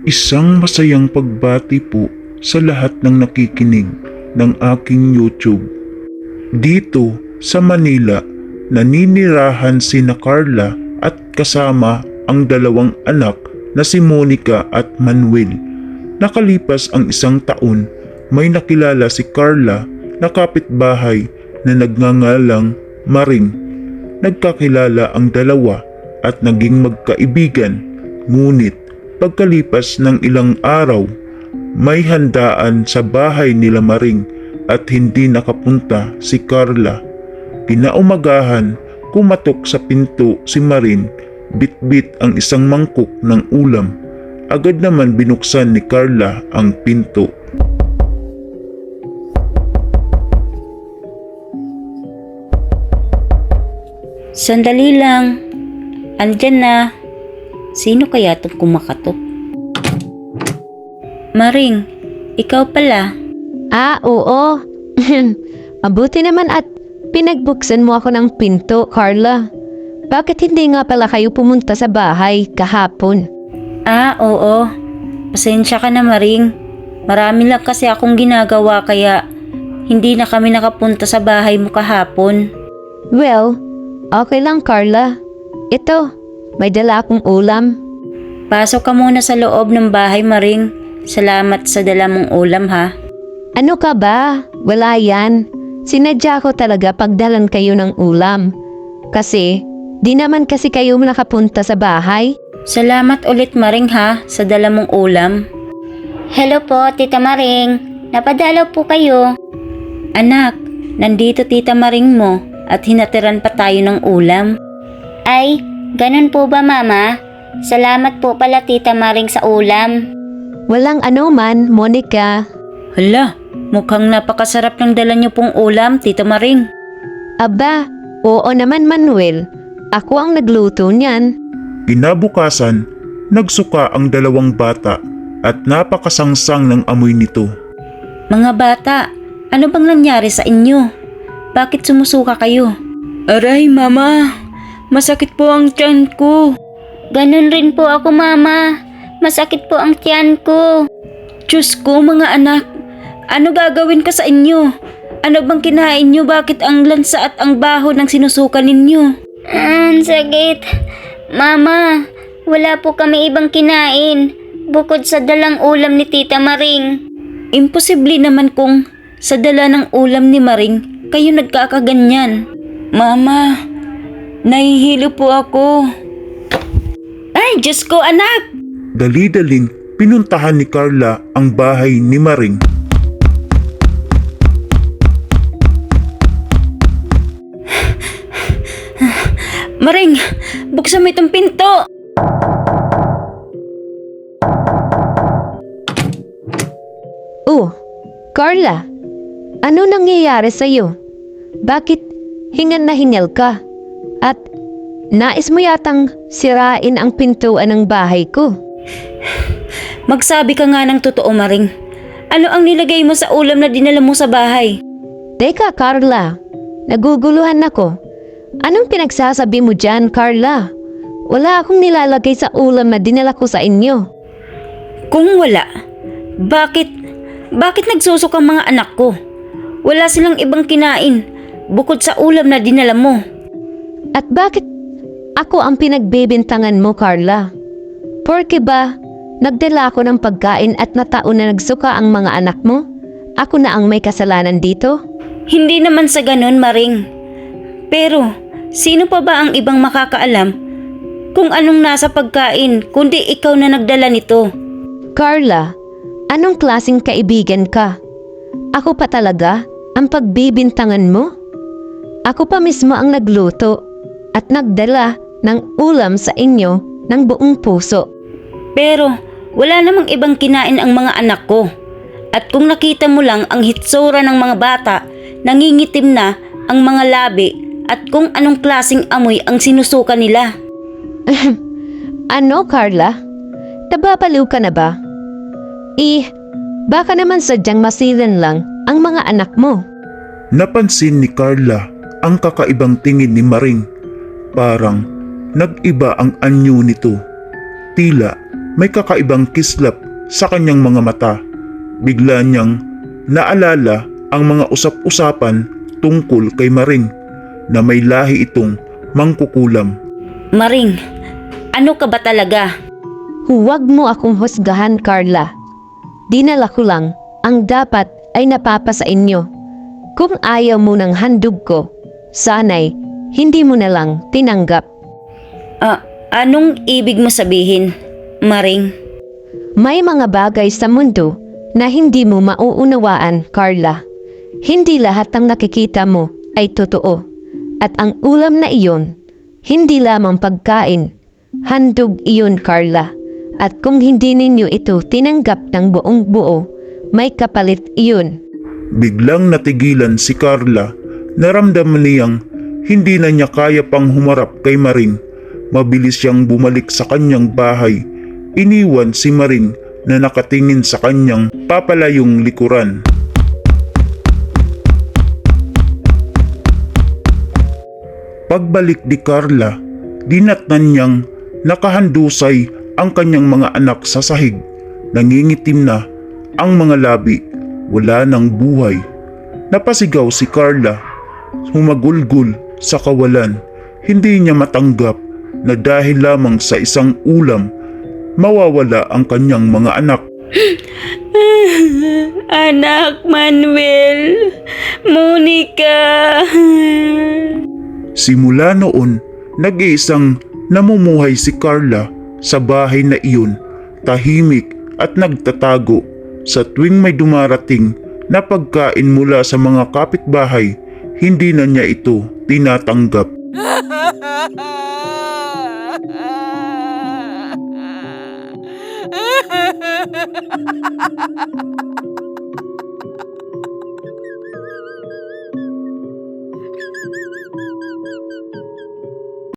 Isang masayang pagbati po sa lahat ng nakikinig ng aking YouTube. Dito sa Manila, naninirahan sina Carla at kasama ang dalawang anak na si Monica at Manuel. Nakalipas ang 1 taon, may nakilala si Carla na kapitbahay na nagngangalang Maring. Nagkakilala ang dalawa at naging magkaibigan, ngunit pagkalipas ng ilang araw, may handaan sa bahay nila Maring at hindi nakapunta si Carla. Kinaumagahan, kumatok sa pinto si Maring, bitbit ang isang mangkok ng ulam. Agad naman binuksan ni Carla ang pinto. Sandali lang. Andyan na. Sino kaya itong kumakatok? Maring, ikaw pala. Oo. Mabuti naman at pinagbuksan mo ako ng pinto, Carla. Bakit hindi nga pala kayo pumunta sa bahay kahapon? Oo. Pasensya ka na, Maring. Marami lang kasi akong ginagawa kaya hindi na kami nakapunta sa bahay mo kahapon. Well, okay lang, Carla. Ito, may dala akong ulam. Pasok ka muna sa loob ng bahay, Maring. Salamat sa dala mong ulam, ha? Ano ka ba? Wala yan. Sinadya ko talaga pagdalan kayo ng ulam. Kasi, di naman kasi kayo nakapunta sa bahay. Salamat ulit, Maring, ha, sa dala mong ulam. Hello po, Tita Maring. Napadalaw po kayo. Anak, nandito Tita Maring mo at hinatiran pa tayo ng ulam. Ay, ganun po ba, Mama? Salamat po pala, Tita Maring, sa ulam. Walang ano man, Monica. Hala, mukhang napakasarap ng dala niyo pong ulam, Tita Maring. Aba, oo naman, Manuel. Ako ang nagluto niyan. Kinabukasan, nagsuka ang dalawang bata at napakasangsang ng amoy nito. Mga bata, ano bang nangyari sa inyo? Bakit sumusuka kayo? Aray, Mama. Masakit po ang tiyan ko. Ganun rin po ako, Mama. Masakit po ang tiyan ko. Diyos ko, mga anak. Ano gagawin ka sa inyo? Ano bang kinain nyo? Bakit ang lansa at ang baho ng sinusuka ninyo? Ang sakit. Mama, wala po kami ibang kinain bukod sa dalang ulam ni Tita Maring. Imposible naman kung sa dala ng ulam ni Maring kayo nagkakaganyan. Mama, nahihilo po ako. Ay, Diyos ko, anak! Dali-daling pinuntahan ni Carla ang bahay ni Maring. Maring, buksan mo itong pinto! Oh, Carla. Ano nangyayari sa'yo? Bakit hingal na hingal ka? At nais mo yatang sirain ang pintuan ng bahay ko. Magsabi ka nga ng totoo, Maring. Ano ang nilagay mo sa ulam na dinala mo sa bahay? Teka, Carla. Naguguluhan ako. Anong pinagsasabi mo dyan, Carla? Wala akong nilalagay sa ulam na dinala ko sa inyo. Kung wala, bakit nagsusok ang mga anak ko? Wala silang ibang kinain bukod sa ulam na dinala mo. At bakit ako ang pinagbibintangan mo, Carla? Porke ba nagdala ako ng pagkain at nataon na nagsuka ang mga anak mo? Ako na ang may kasalanan dito? Hindi naman sa ganun, Maring. Pero, sino pa ba ang ibang makakaalam kung anong nasa pagkain kundi ikaw na nagdala nito? Carla, anong klaseng kaibigan ka? Ako pa talaga ang pagbibintangan mo? Ako pa mismo ang nagluto at nagdala ng ulam sa inyo ng buong puso. Pero, wala namang ibang kinain ang mga anak ko. At kung nakita mo lang ang hitsura ng mga bata, nangingitim na ang mga labi at kung anong klaseng amoy ang sinusuka nila. Ano, Carla? Nababaliw ka na ba? Baka naman sadyang masilan lang ang mga anak mo. Napansin ni Carla ang kakaibang tingin ni Maring. Parang nag-iba ang anyo nito. Tila may kakaibang kislap sa kanyang mga mata. Bigla niyang naalala ang mga usap-usapan tungkol kay Maring na may lahi itong mangkukulam. Maring, ano ka ba talaga? Huwag mo akong husgahan, Carla. Dinala ko lang ang dapat ay napapa sa inyo. Kung ayaw mo ng handog ko, sana'y hindi mo na lang tinanggap. Anong ibig mo sabihin, Maring? May mga bagay sa mundo na hindi mo mauunawaan, Carla. Hindi lahat ng nakikita mo ay totoo. At ang ulam na iyon, hindi lamang pagkain. Handog iyon, Carla. At kung hindi ninyo ito tinanggap ng buong buo, may kapalit iyon. Biglang natigilan si Carla. Naramdaman niyang hindi na niya kaya pang humarap kay Maring. Mabilis siyang bumalik sa kanyang bahay. Iniwan si Maring na nakatingin sa kanyang papalayong likuran. Pagbalik ni Carla, dinatnan niyang nakahandusay ang kanyang mga anak sa sahig. Nangingitim na ang mga labi, wala ng buhay. Napasigaw si Carla, humagulgol sa kawalan. Hindi niya matanggap na dahil lamang sa isang ulam, mawawala ang kanyang mga anak. Anak Manuel, Monica. Simula noon, nag-iisang namumuhay si Carla sa bahay na iyon, tahimik at nagtatago. Sa tuwing may dumarating na pagkain mula sa mga kapitbahay, hindi na niya ito tinatanggap.